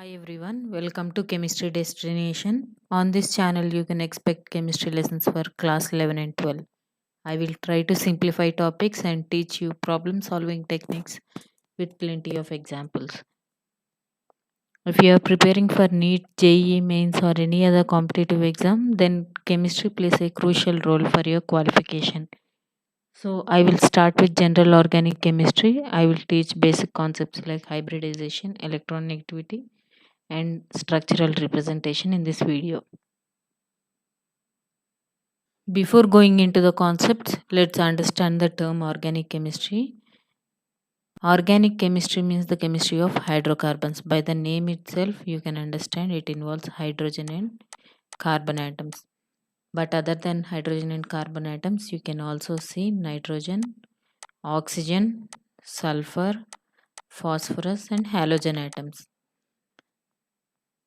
Hi everyone, welcome to Chemistry Destination. On this channel, you can expect chemistry lessons for class 11 and 12. I will try to simplify topics and teach you problem solving techniques with plenty of examples. If you are preparing for NEET, JEE Mains, or any other competitive exam, then chemistry plays a crucial role for your qualification. So, I will start with general organic chemistry. I will teach basic concepts like hybridization, electronegativity, and structural representation in this video. Before going into the concepts, let's understand the term organic chemistry. Organic chemistry means the chemistry of hydrocarbons. By the name itself, you can understand it involves hydrogen and carbon atoms. But other than hydrogen and carbon atoms, you can also see nitrogen, oxygen, sulfur, phosphorus, and halogen atoms.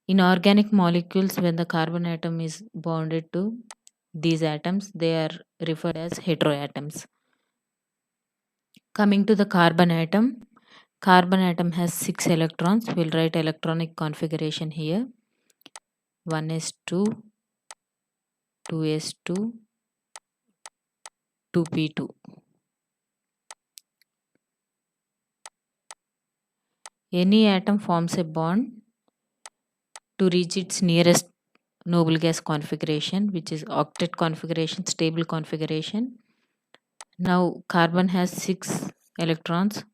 In organic molecules, when the carbon atom is bonded to these atoms, they are referred as heteroatoms. Coming to the carbon atom has 6 electrons. We'll write electronic configuration here. 1s2, 2s2, 2p2. Any atom forms a bond to reach its nearest noble gas configuration, which is octet configuration, stable configuration. Now carbon has 6 electrons.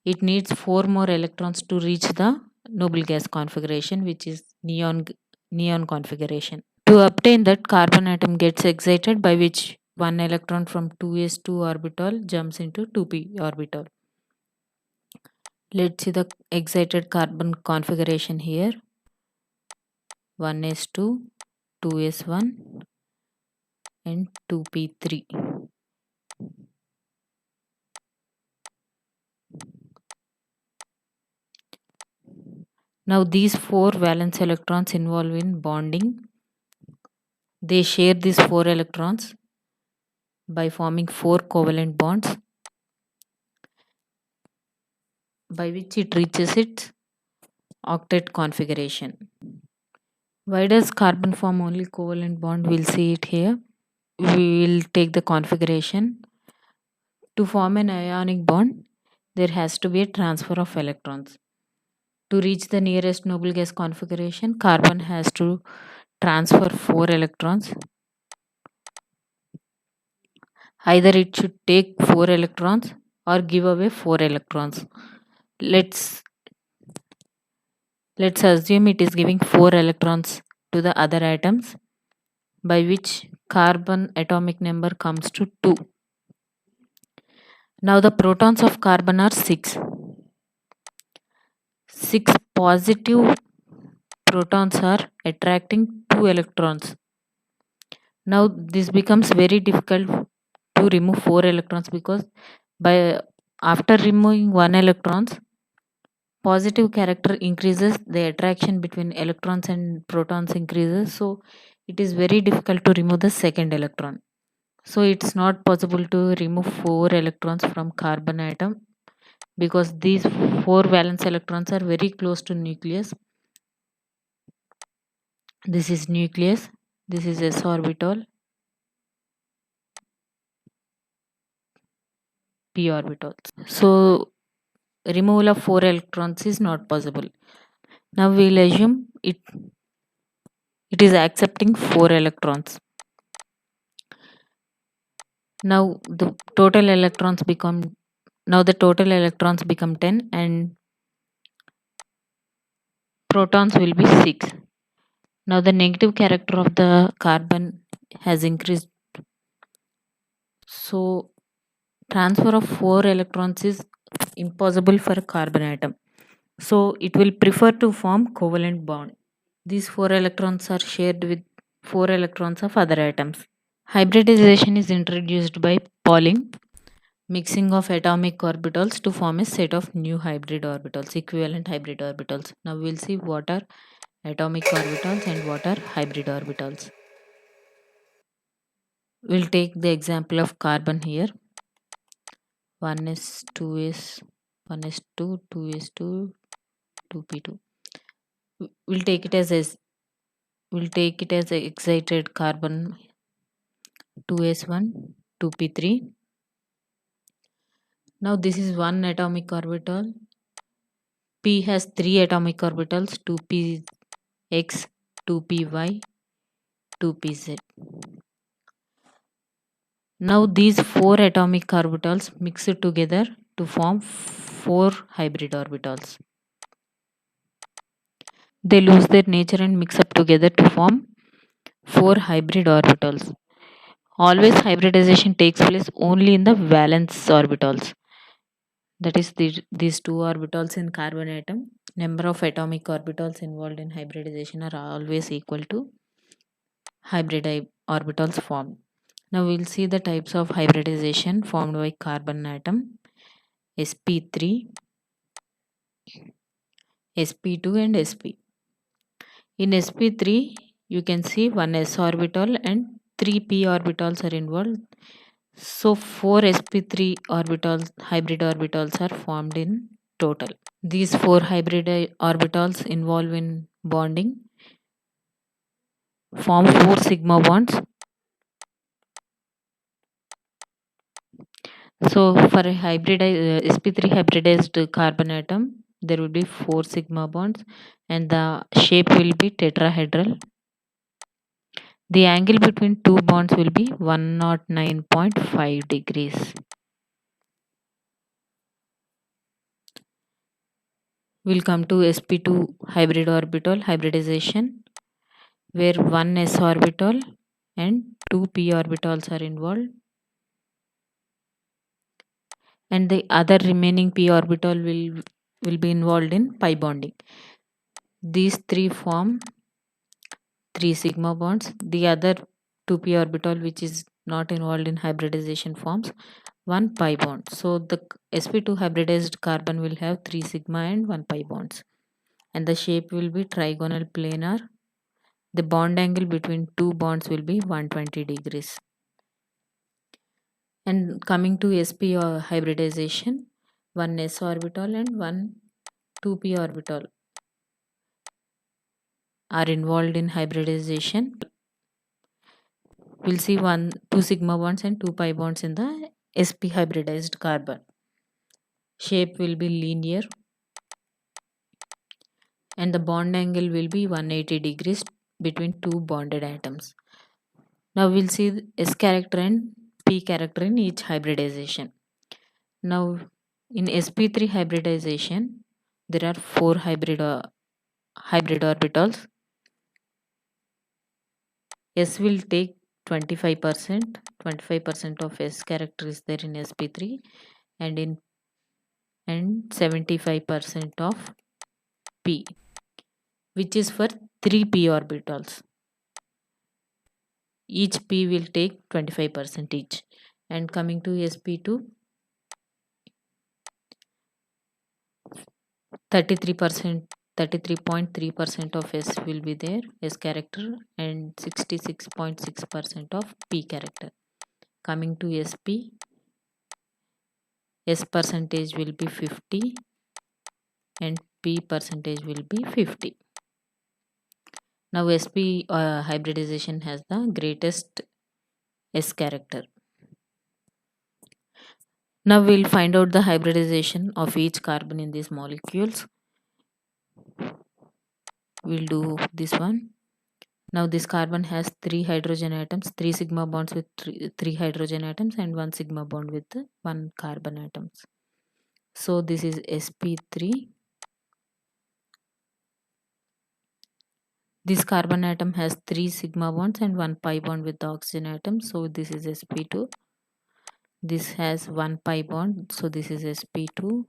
It needs 4 more electrons to reach the noble gas configuration, which is neon configuration. To obtain that, carbon atom gets excited, by which one electron from 2s2 orbital jumps into 2p orbital. Let's see the excited carbon configuration here. 1s2, 2s1 and 2p3. Now these 4 valence electrons involved in bonding. They share these 4 electrons by forming 4 covalent bonds, by which it reaches its octet configuration. Why does carbon form only covalent bond? We'll see it here. We will take the configuration. To form an ionic bond, there has to be a transfer of electrons. To reach the nearest noble gas configuration, carbon has to transfer 4 electrons. Either it should take 4 electrons or give away 4 electrons. Let's assume it is giving 4 electrons to the other atoms, by which carbon atomic number comes to 2. Now the protons of carbon are 6. 6 positive protons are attracting 2 electrons. Now this becomes very difficult to remove 4 electrons, because after removing 1 electrons, positive character increases, the attraction between electrons and protons increases, so it is very difficult to remove the second electron. So it's not possible to remove 4 electrons from carbon atom, because these 4 valence electrons are very close to nucleus. This is nucleus, this is s orbital, p orbital. So removal of 4 electrons is not possible. Now we'll assume it is accepting 4 electrons. Now the total electrons become 10 and protons will be 6. Now the negative character of the carbon has increased, so transfer of 4 electrons is impossible for a carbon atom. So it will prefer to form covalent bond. These 4 electrons are shared with 4 electrons of other atoms. Hybridization is introduced by Pauling, mixing of atomic orbitals to form a set of new hybrid orbitals, equivalent hybrid orbitals. Now we'll see what are atomic orbitals and what are hybrid orbitals. We'll take the example of carbon here. 1s, 2s, 1s2, 2s2, 2p2. we'll take it as we'll take it as a excited carbon 2s1 2p3. Now this is one atomic orbital. P has three atomic orbitals, 2px, 2py, 2pz. Now these four atomic orbitals mix it together to form four hybrid orbitals. They lose their nature and mix up together to form four hybrid orbitals. Always hybridization takes place only in the valence orbitals. That is these two orbitals in carbon atom. Number of atomic orbitals involved in hybridization are always equal to hybrid orbitals formed. Now we'll see the types of hybridization formed by carbon atom: sp3, sp2 and sp. In sp3 you can see one s orbital and three p orbitals are involved. So 4 sp3 orbitals, hybrid orbitals are formed in total. These four hybrid orbitals involved in bonding form 4 sigma bonds. So for a sp3 hybridized carbon atom, there will be 4 sigma bonds and the shape will be tetrahedral. The angle between two bonds will be 109.5 degrees. We'll come to sp2 hybrid orbital hybridization, where one s orbital and two p orbitals are involved, and the other remaining p orbital will be involved in pi bonding. These three form 3 sigma bonds. The other 2p orbital, which is not involved in hybridization, forms 1 pi bond. So the sp2 hybridized carbon will have 3 sigma and 1 pi bonds, and the shape will be trigonal planar. The bond angle between two bonds will be 120 degrees. And coming to sp hybridization, one s orbital and one 2p orbital are involved in hybridization. We'll see 2 sigma bonds and 2 pi bonds in the sp hybridized carbon. Shape will be linear and the bond angle will be 180 degrees between two bonded atoms. Now we'll see the s character and p character in each hybridization. Now in sp3 hybridization, there are four hybrid orbitals. S will take 25%. 25% of S character is there in sp3, and 75% of p, which is for 3 p orbitals. Each p will take 25% each. And coming to sp2, 33.3% of S will be there, S character, and 66.6% of P character. Coming to SP, S percentage will be 50 and P percentage will be 50. Now SP hybridization has the greatest S character. Now we'll find out the hybridization of each carbon in these molecules. We'll do this one. Now this carbon has 3 hydrogen atoms, 3 sigma bonds with 3 hydrogen atoms and 1 sigma bond with 1 carbon atoms. So this is sp3. This carbon atom has 3 sigma bonds and 1 pi bond with the oxygen atom. So this is sp2. This has 1 pi bond. So this is sp2.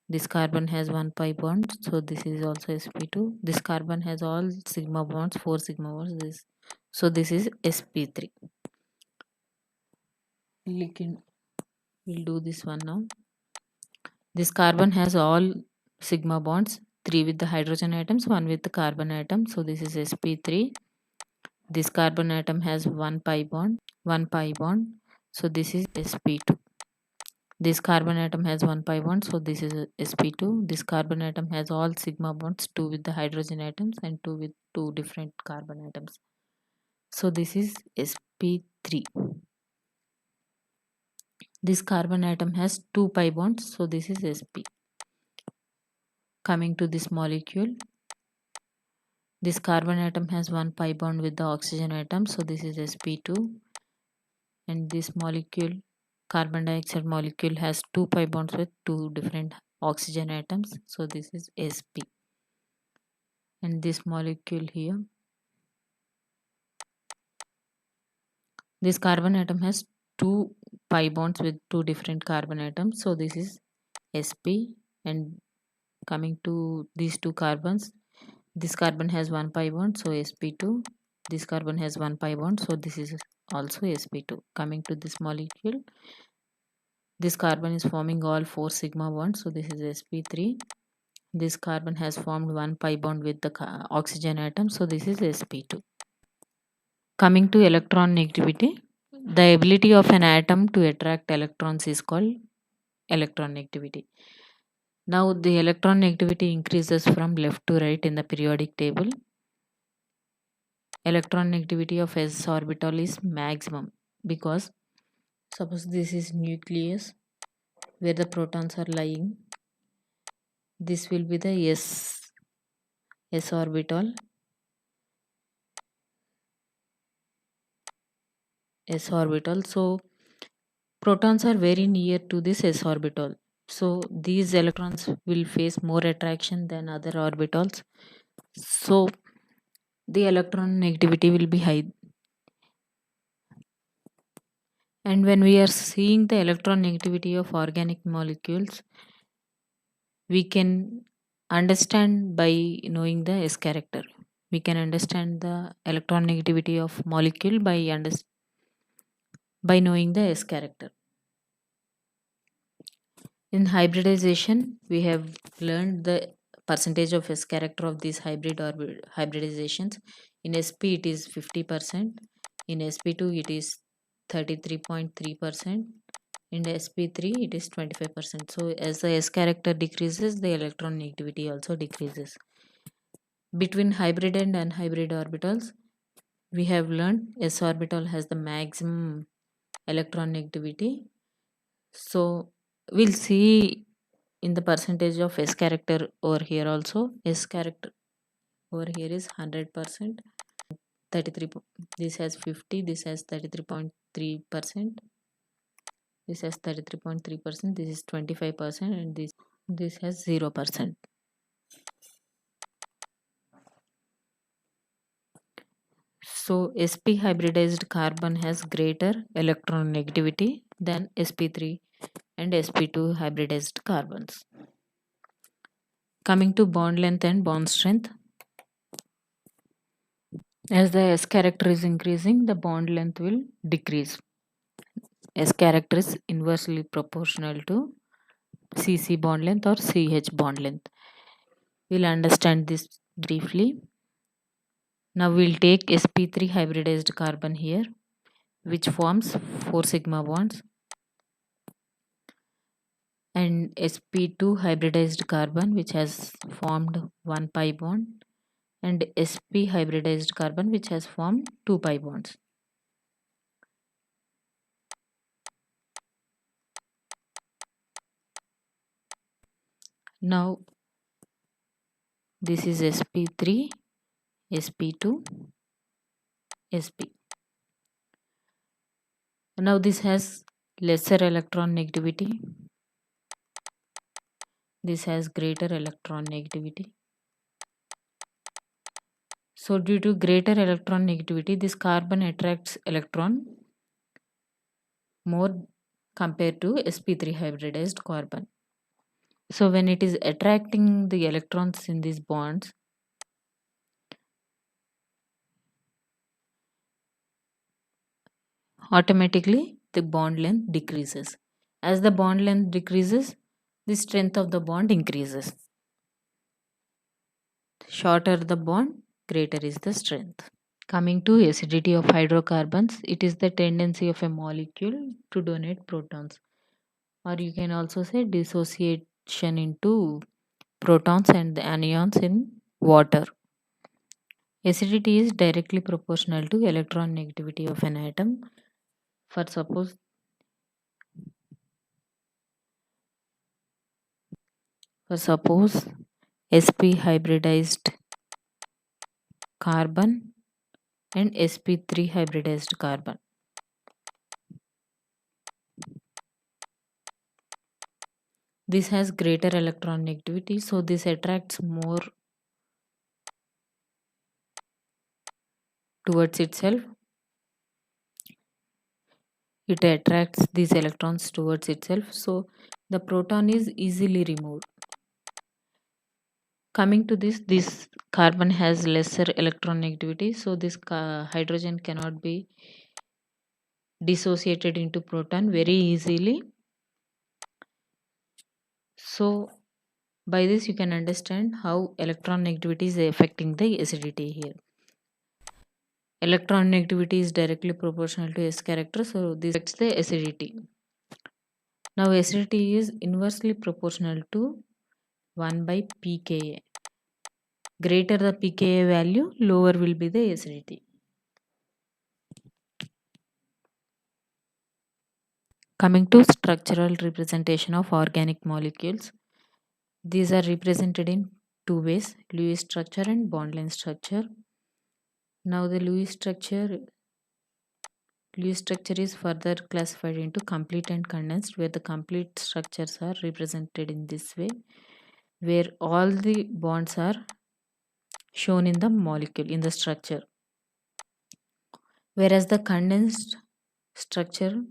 This carbon has 1 pi bond. So this is also sp2. This carbon has all sigma bonds, 4 sigma bonds. So this is sp3. We'll do this one now. This carbon has all sigma bonds, 3 with the hydrogen atoms, 1 with the carbon atom. So this is sp3. This carbon atom has 1 pi bond. So this is sp2. This carbon atom has 1 pi bond, so this is a sp2. This carbon atom has all sigma bonds, 2 with the hydrogen atoms and 2 with 2 different carbon atoms. So this is sp3. This carbon atom has 2 pi bonds, so this is sp. Coming to this molecule, this carbon atom has 1 pi bond with the oxygen atom, so this is sp2. And this molecule, carbon dioxide molecule, has 2 pi bonds with 2 different oxygen atoms, so this is sp. And this molecule here, this carbon atom has 2 pi bonds with 2 different carbon atoms, so this is sp. And coming to these two carbons, this carbon has 1 pi bond, so sp2. This carbon has 1 pi bond, so this is also sp2. Coming to this molecule, this carbon is forming all 4 sigma bonds, so this is sp3. This carbon has formed 1 pi bond with the oxygen atom, so this is sp2. Coming to electron negativity, the ability of an atom to attract electrons is called electron negativity. Now the electron negativity increases from left to right in the periodic table. Electron negativity of s orbital is maximum because suppose this is nucleus where the protons are lying. This will be the s orbital, so protons are very near to this s orbital, so these electrons will face more attraction than other orbitals, so the electron negativity will be high. And when we are seeing the electron negativity of organic molecules, we can understand by knowing the s character. We can understand the electron negativity of molecule by knowing the s character. In hybridization, we have learned the percentage of s character of these hybridizations. In sp it is 50%, in sp2 it is 33.3%, in sp3 it is 25%. So as the s character decreases, the electron negativity also decreases. Between hybrid and unhybrid orbitals, we have learned s orbital has the maximum electron negativity. So we'll see in the percentage of s character over here also. S character over here is 100%. 33, this has 50, this has 33.3%, this has 33.3%, this is 25%, and this has 0%. So sp hybridized carbon has greater electron negativity than sp3 and sp2 hybridized carbons. Coming to bond length and bond strength, as the s character is increasing, the bond length will decrease. S character is inversely proportional to CC bond length or CH bond length. We'll understand this briefly. Now we'll take sp3 hybridized carbon here, which forms 4 sigma bonds, and sp2 hybridized carbon, which has formed 1 pi bond, and sp hybridized carbon, which has formed 2 pi bonds. Now this is sp3, sp2, sp. Now this has lesser electron negativity, this has greater electron negativity. So due to greater electron negativity, this carbon attracts electron more compared to sp3 hybridized carbon. So when it is attracting the electrons in these bonds, automatically the bond length decreases. As the bond length decreases, the strength of the bond increases. Shorter the bond, greater is the strength. Coming to acidity of hydrocarbons, it is the tendency of a molecule to donate protons. or you can also say dissociation into protons and the anions in water. Acidity is directly proportional to electron negativity of an atom. For suppose sp hybridized carbon and sp3 hybridized carbon. This has greater electron negativity, so this attracts more towards itself. It attracts these electrons towards itself, so the proton is easily removed. Coming to this carbon has lesser electron negativity, so this hydrogen cannot be dissociated into proton very easily. So by this you can understand how electron negativity is affecting the acidity here. Electron negativity is directly proportional to S character, so this affects the acidity. Now acidity is inversely proportional to 1 by pKa. Greater the pKa value, lower will be the acidity. Coming to structural representation of organic molecules, these are represented in two ways: Lewis structure and bond length structure. Now the Lewis structure is further classified into complete and condensed, where the complete structures are represented in this way, where all the bonds are shown in the molecule, in the structure. Whereas the condensed structure,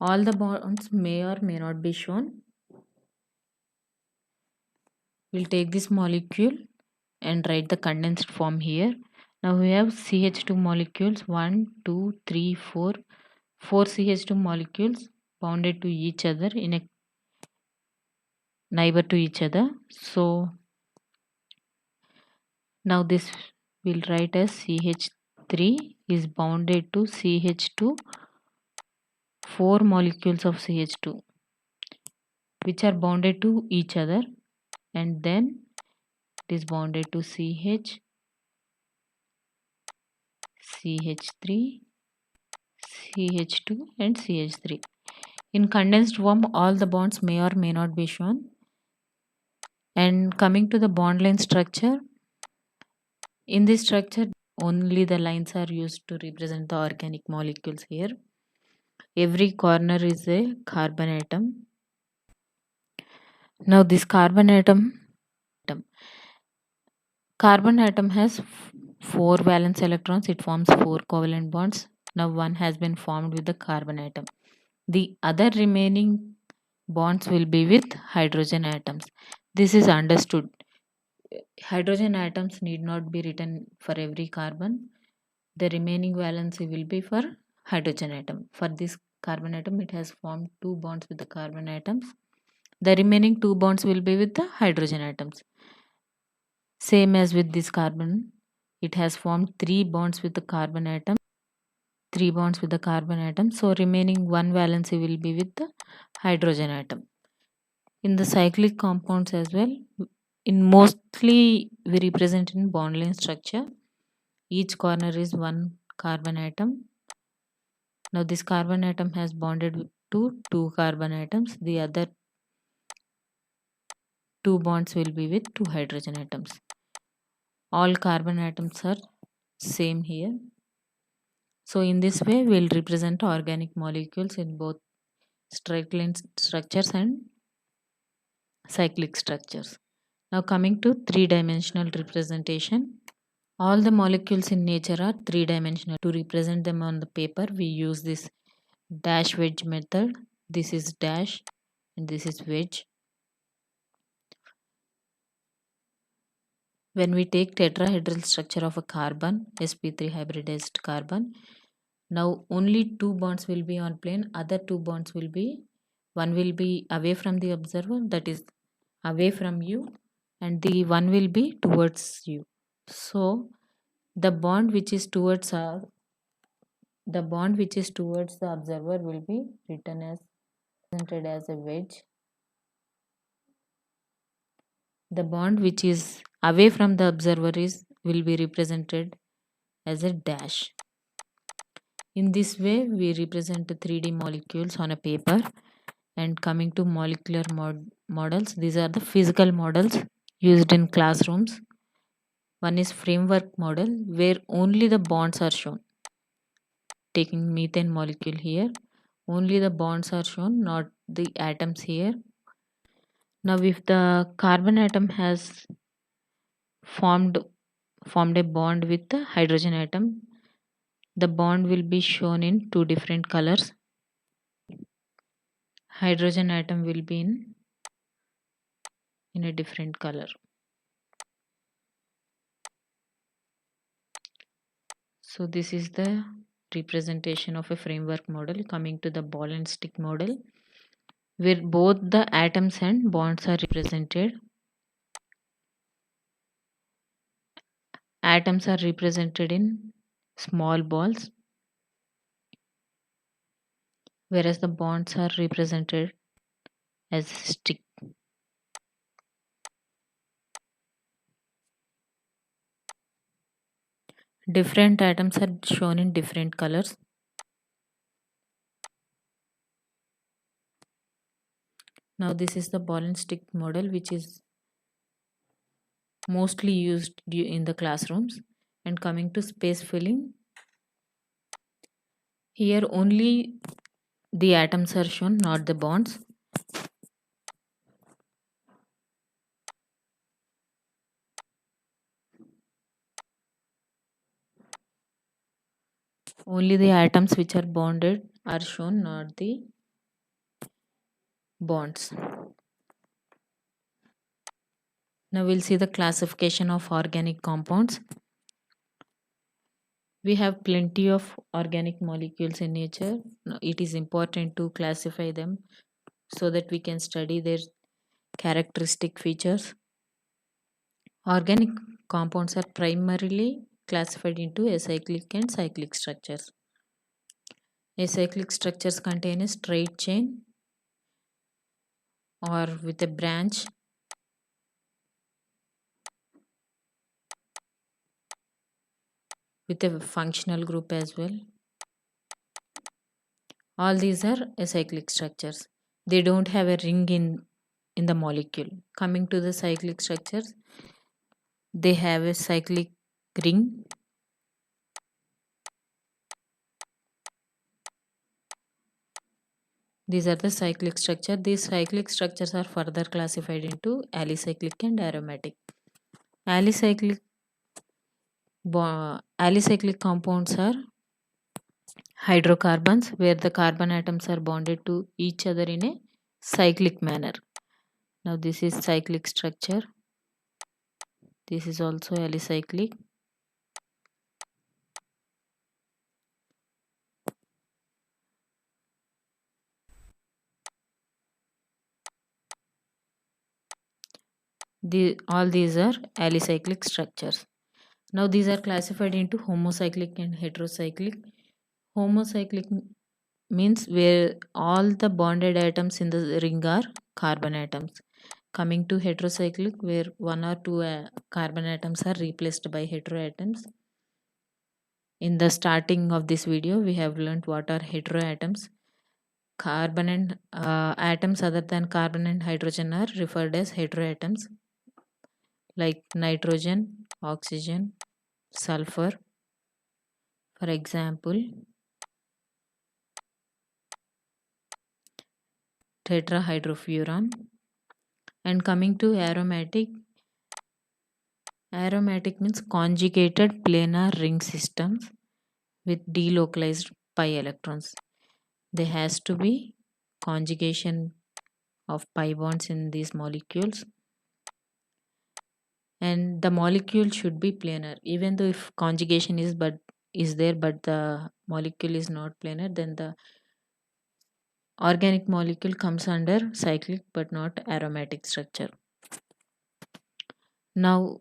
all the bonds may or may not be shown. We'll take this molecule and write the condensed form here. Now we have CH2 molecules, 1, 2, 3, 4. 4 CH2 molecules bounded to each other in a neighbor to each other. So now this will write as CH3 is bounded to CH2, 4 molecules of CH2 which are bounded to each other, and then it is bounded to CH, CH3, CH2 and CH3. In condensed form, all the bonds may or may not be shown. And coming to the bond line structure, in this structure only the lines are used to represent the organic molecules here. Every corner is a carbon atom. Now this carbon atom has 4 valence electrons. It forms 4 covalent bonds. Now one has been formed with the carbon atom. The other remaining bonds will be with hydrogen atoms. This is understood. Hydrogen atoms need not be written for every carbon. The remaining valency will be for hydrogen atom. For this carbon atom, it has formed 2 bonds with the carbon atoms. The remaining 2 bonds will be with the hydrogen atoms. Same as with this carbon, it has formed 3 bonds with the carbon atom. 3 bonds with the carbon atom. So remaining 1 valency will be with the hydrogen atom. In the cyclic compounds as well, in mostly we represent in bond line structure. Each corner is 1 carbon atom. Now this carbon atom has bonded to 2 carbon atoms. The other 2 bonds will be with 2 hydrogen atoms. All carbon atoms are same here. So in this way we will represent organic molecules in both straight line structures and cyclic structures. Now coming to 3-dimensional representation. All the molecules in nature are 3-dimensional. To represent them on the paper, we use this dash wedge method. This is dash and this is wedge. When we take tetrahedral structure of a carbon, sp3 hybridized carbon, now only 2 bonds will be on plane, other 2 bonds will be, one will be away from the observer, that is away from you, and the one will be towards you. So the bond which is towards the bond which is towards the observer will be written as represented as a wedge. The bond which is away from the observer is will be represented as a dash. In this way, we represent the 3D molecules on a paper. And coming to molecular models, these are the physical models used in classrooms. One is framework model where only the bonds are shown. Taking methane molecule here, only the bonds are shown, not the atoms here. Now, if the carbon atom has formed a bond with the hydrogen atom, the bond will be shown in two different colors. Hydrogen atom will be in a different color. So this is the representation of a framework model. Coming to the ball and stick model, where both the atoms and bonds are represented. Atoms are represented in small balls, whereas the bonds are represented as stick. Different atoms are shown in different colors. Now this is the ball and stick model, which is mostly used in the classrooms. And coming to space filling, here only the atoms are shown, not the bonds. Only the atoms which are bonded are shown, not the bonds. Now we'll see the classification of organic compounds. We have plenty of organic molecules in nature. Now, it is important to classify them so that we can study their characteristic features. Organic compounds are primarily classified into acyclic and cyclic structures. Acyclic structures contain a straight chain or with a branch with a functional group as well. All these are acyclic structures. They don't have a ring in the molecule. Coming to the cyclic structures, they have a cyclic ring. These are the cyclic structure. These cyclic structures are further classified into alicyclic and aromatic. Alicyclic compounds are hydrocarbons where the carbon atoms are bonded to each other in a cyclic manner. Now this is cyclic structure. This is also alicyclic. All these are alicyclic structures. Now these are classified into homocyclic and heterocyclic. Homocyclic means where all the bonded atoms in the ring are carbon atoms. Coming to heterocyclic, where one or two carbon atoms are replaced by heteroatoms. In the starting of this video, we have learned what are heteroatoms. Carbon and atoms other than carbon and hydrogen are referred as heteroatoms, like nitrogen, oxygen, sulfur. For example, tetrahydrofuran. And coming to aromatic, aromatic means conjugated planar ring systems with delocalized pi electrons. There has to be conjugation of pi bonds in these molecules, and the molecule should be planar. Even though if conjugation is there but the molecule is not planar, then the organic molecule comes under cyclic but not aromatic structure. Now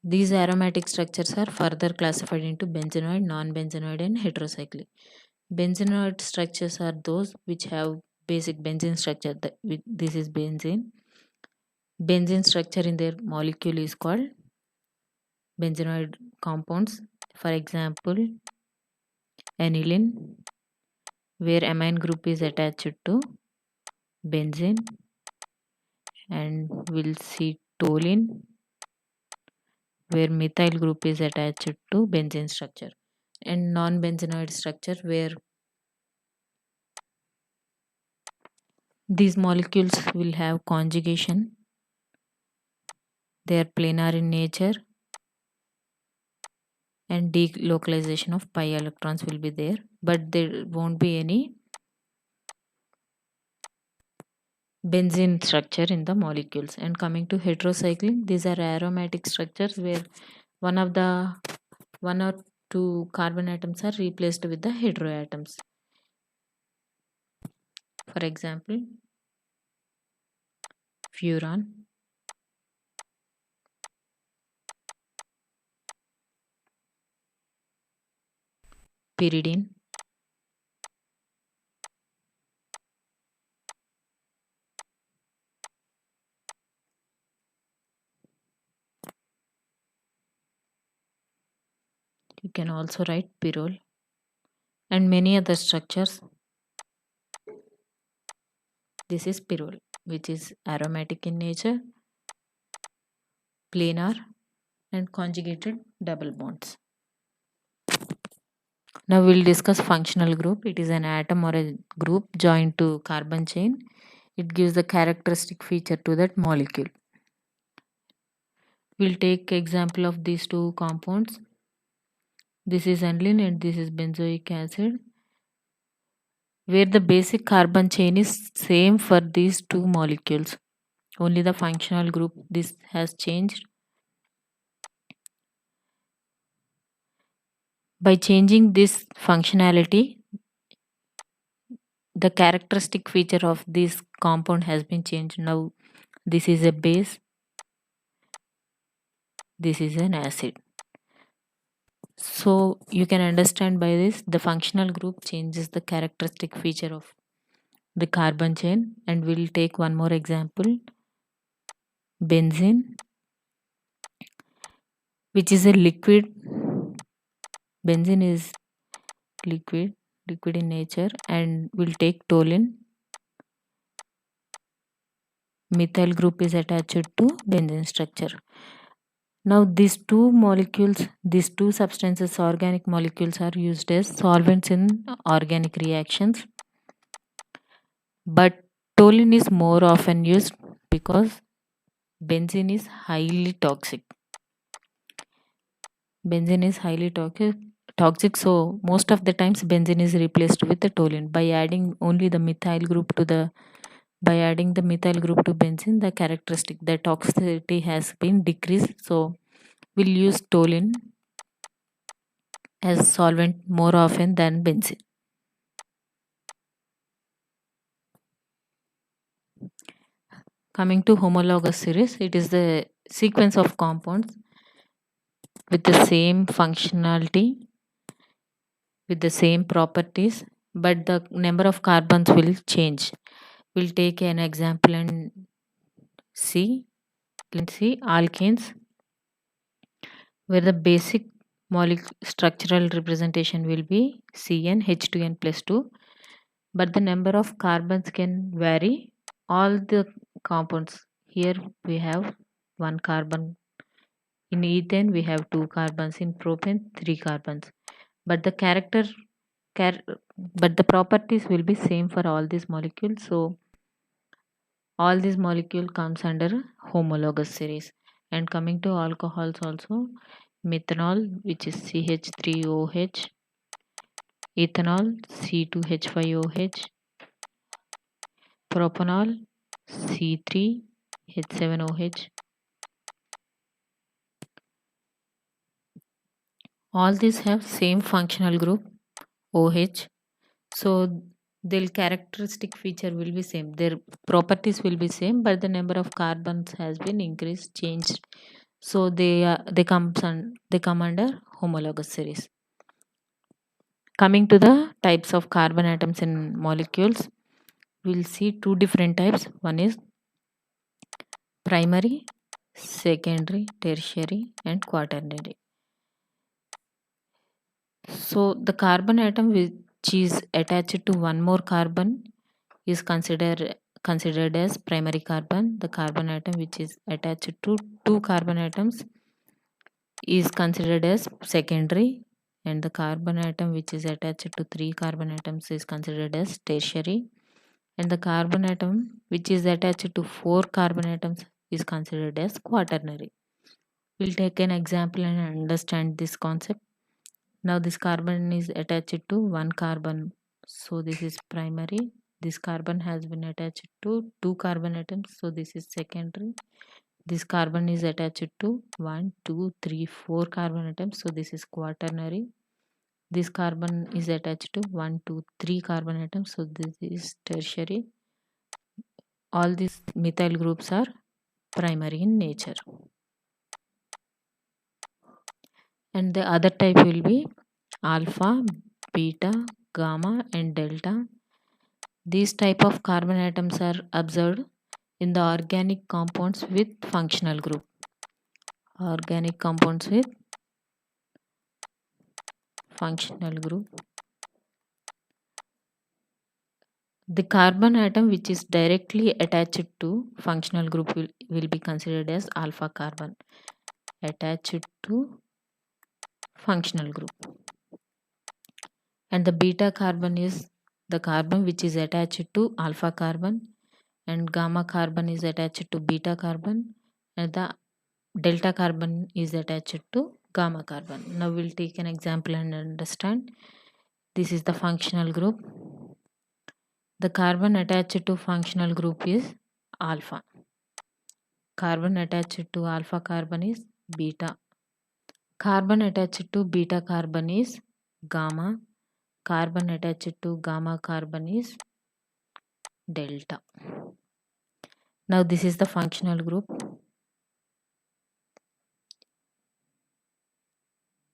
These aromatic structures are further classified into benzenoid, non-benzenoid, and heterocyclic. Benzenoid structures are those which have basic benzene structure. This is benzene. Benzene structure in their molecule is called benzenoid compounds. For example, aniline, where amine group is attached to benzene, and we'll see toluene, where methyl group is attached to benzene structure, and non-benzenoid structure where these molecules will have conjugation, they are planar in nature, and delocalization of pi electrons will be there, but there won't be any benzene structure in the molecules. And coming to heterocycling, these are aromatic structures where one or two carbon atoms are replaced with the heteroatoms. For example, furan, pyridine, you can also write pyrrole, and many other structures. This is pyrrole, which is aromatic in nature, planar, and conjugated double bonds. Now we'll discuss functional group. It is an atom or a group joined to carbon chain. It gives the characteristic feature to that molecule. We'll take example of these two compounds. This is aniline and this is benzoic acid, where the basic carbon chain is same for these two molecules. Only the functional group this has changed. By changing this functionality, the characteristic feature of this compound has been changed. Now this is a base, this is an acid. So you can understand by this the functional group changes the characteristic feature of the carbon chain. And we'll take one more example, benzene, which is a liquid. Benzene is liquid in nature, and we'll take toluene. Methyl group is attached to benzene structure. Now these two molecules, these two substances, organic molecules, are used as solvents in organic reactions, but toluene is more often used because benzene is highly toxic. Benzene is highly toxic, so most of the times benzene is replaced with the toluene. By adding only the methyl group to the benzene, the toxicity has been decreased. So we'll use toluene as solvent more often than benzene. Coming to homologous series, it is the sequence of compounds with the same functionality, with the same properties, but the number of carbons will change. We'll take an example and see. Let's see alkanes, where the basic structural representation will be CnH2n plus 2, but the number of carbons can vary. All the compounds, here we have one carbon, in ethane we have two carbons, in propane three carbons, but the but the properties will be same for all these molecules. So all these molecule comes under homologous series. And coming to alcohols also, methanol, which is CH3OH, ethanol C2H5OH, propanol C3H7OH. All these have same functional group OH, so their characteristic feature will be same, their properties will be same, but the number of carbons has been increased, changed. So they come under homologous series. Coming to the types of carbon atoms in molecules, we'll see two different types. One is primary, secondary, tertiary, and quaternary. So the carbon atom which is attached to one more carbon is considered as primary carbon. The carbon atom which is attached to two carbon atoms is considered as secondary, and the carbon atom which is attached to three carbon atoms is considered as tertiary, and the carbon atom which is attached to four carbon atoms is considered as quaternary. We'll take an example and understand this concept. Now this carbon is attached to one carbon, so this is primary. This carbon has been attached to two carbon atoms, so this is secondary. This carbon is attached to 1, 2, 3, 4 carbon atoms, so this is quaternary. This carbon is attached to 1, 2, 3 carbon atoms, so this is tertiary. All these methyl groups are primary in nature. And the other type will be alpha, beta, gamma, and delta. These type of carbon atoms are observed in the organic compounds with functional group. Organic compounds with functional group. The carbon atom which is directly attached to functional group will be considered as alpha carbon. Attached to functional group. And the beta carbon is the carbon which is attached to alpha carbon, and gamma carbon is attached to beta carbon, and the delta carbon is attached to gamma carbon. Now we'll take an example and understand. This is the functional group. The carbon attached to functional group is alpha. Carbon attached to alpha carbon is beta. Carbon attached to beta carbon is gamma. Carbon attached to gamma carbon is delta. Now this is the functional group.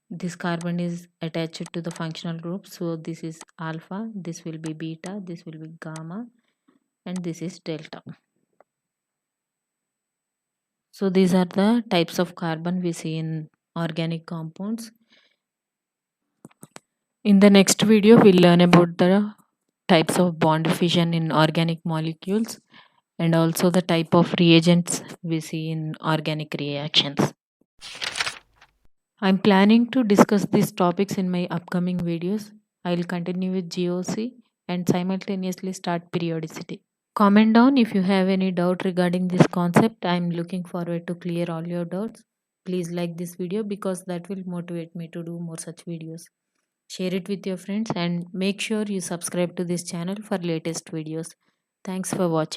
This carbon is attached to the functional group, so this is alpha, this will be beta, this will be gamma, and this is delta. So these are the types of carbon we see in organic compounds. In the next video, we'll learn about the types of bond fission in organic molecules and also the type of reagents we see in organic reactions. I'm planning to discuss these topics in my upcoming videos. I'll continue with GOC and simultaneously start periodicity. Comment down if you have any doubt regarding this concept. I'm looking forward to clear all your doubts. Please like this video because that will motivate me to do more such videos. Share it with your friends and make sure you subscribe to this channel for latest videos. Thanks for watching.